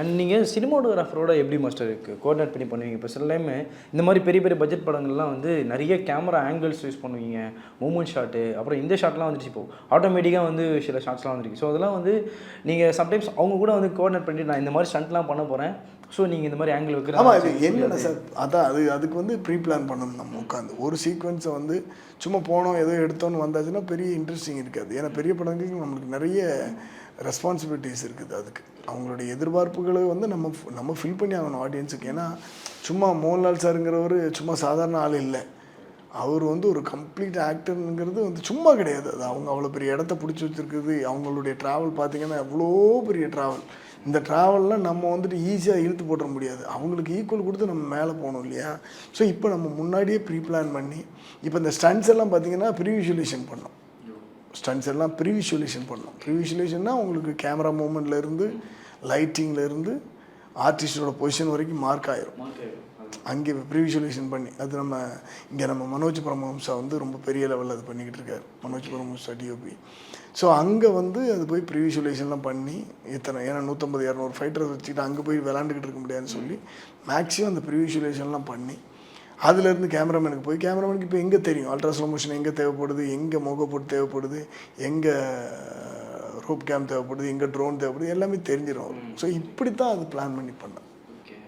And நீங்கள் சினிமாட்டோகிராஃபரோட எப்படி master coordinate பண்ணி பண்ணுவீங்க? இப்போ சில டைம் இந்த மாதிரி பெரிய பெரிய பட்ஜெட் படங்கள்லாம் வந்து நிறைய கேமரா ஆங்கிள்ஸ் யூஸ் பண்ணுவீங்க, மூமெண்ட் ஷாட்டு, அப்புறம் இந்த ஷாட்லாம் வந்துருச்சு. இப்போ ஆட்டோமேட்டிக்காக வந்து சில ஷாட்ஸ்லாம் வந்துருக்கு. ஸோ அதெல்லாம் வந்து நீங்கள் சம்டைம்ஸ் அவங்க கூட வந்து கோஆர்டினேட் பண்ணிட்டு நான் இந்த மாதிரி ஸ்டண்ட்லாம் பண்ண போகிறேன், ஸோ நீங்கள் இந்த மாதிரி ஆங்கிள் வைக்கிற. ஆமாம், இது என்னென்ன சார், அதான் அதுக்கு வந்து ப்ரீ பிளான் பண்ணணும். நம்ம உட்காந்து ஒரு சீக்வன்ஸை வந்து சும்மா போனோம் ஏதோ எடுத்தோன்னு வந்தாச்சுன்னா பெரிய இன்ட்ரெஸ்டிங் இருக்காது. ஏன்னா பெரிய படங்களுக்கு நம்மளுக்கு நிறைய ரெஸ்பான்சிபிலிட்டிஸ் இருக்குது. அதுக்கு அவங்களுடைய எதிர்பார்ப்புகளை வந்து நம்ம ஃபில் பண்ணி ஆகணும் ஆடியன்ஸுக்கு. ஏன்னா சும்மா மோகன்லால் சாருங்கிறவர் சும்மா சாதாரண ஆள் இல்லை. அவர் வந்து ஒரு கம்ப்ளீட் ஆக்டருங்கிறது வந்து சும்மா கிடையாது. அது அவங்க அவ்வளோ பெரிய இடத்த பிடிச்சி வச்சுருக்குது. அவங்களுடைய ட்ராவல் பார்த்திங்கன்னா எவ்வளோ பெரிய ட்ராவல். இந்த ட்ராவலில் நம்ம வந்துட்டு ஈஸியாக இழுத்து போட முடியாது. அவங்களுக்கு ஈக்குவல் கொடுத்து நம்ம மேலே போகணும் இல்லையா? ஸோ இப்போ நம்ம முன்னாடியே ப்ரீ பிளான் பண்ணி இப்போ இந்த ஸ்டண்ட்ஸ் எல்லாம் பார்த்திங்கன்னா ப்ரீவிஷுவலைசேஷன் பண்ணோம். ஸ்டண்ட்ஸ் எல்லாம் ப்ரீவிஷுவலைசேஷன் பண்ணோம். ப்ரீவிஷுவலைசேஷன்னா உங்களுக்கு கேமரா மூமெண்ட்லேருந்து லைட்டிங்லேருந்து ஆர்டிஸ்டோட பொசிஷன் வரைக்கும் மார்க் ஆயிரும். அங்கே ப்ரீவிஷுவலைசேஷன் பண்ணி அது நம்ம மனோஜ் பரமஹம்சா வந்து ரொம்ப பெரிய லெவலில் அது பண்ணிக்கிட்டு இருக்காரு. மனோஜ் பரமஹம்சா டிஓபி. ஸோ அங்கே வந்து அது போய் ப்ரீவிஷுவலைசேஷன்லாம் பண்ணி ஏன்னா 150-200 ஃபைட்டர்ஸ் வச்சுக்கிட்டு அங்கே போய் விளாண்டுக்கிட்டு இருக்க முடியாதுன்னு சொல்லி மேக்ஸிமம் அந்த ப்ரீவிஷுவலைசேஷன்லாம் பண்ணி அதுலேருந்து கேமராமேனுக்கு போய் கேமராமேனுக்கு இப்போ எங்கே தெரியும் அல்ட்ரா ஸ்லோ மோஷன் எங்கே தேவைப்படுது, எங்கே முகப்போட்டு தேவைப்படுது, எங்கே ரோப் கேம் தேவைப்படுது, எங்கே ட்ரோன் தேவைப்படுது, எல்லாமே தெரிஞ்சிடும். ஸோ இப்படி தான் அது பிளான் பண்ணி பண்ணேன்.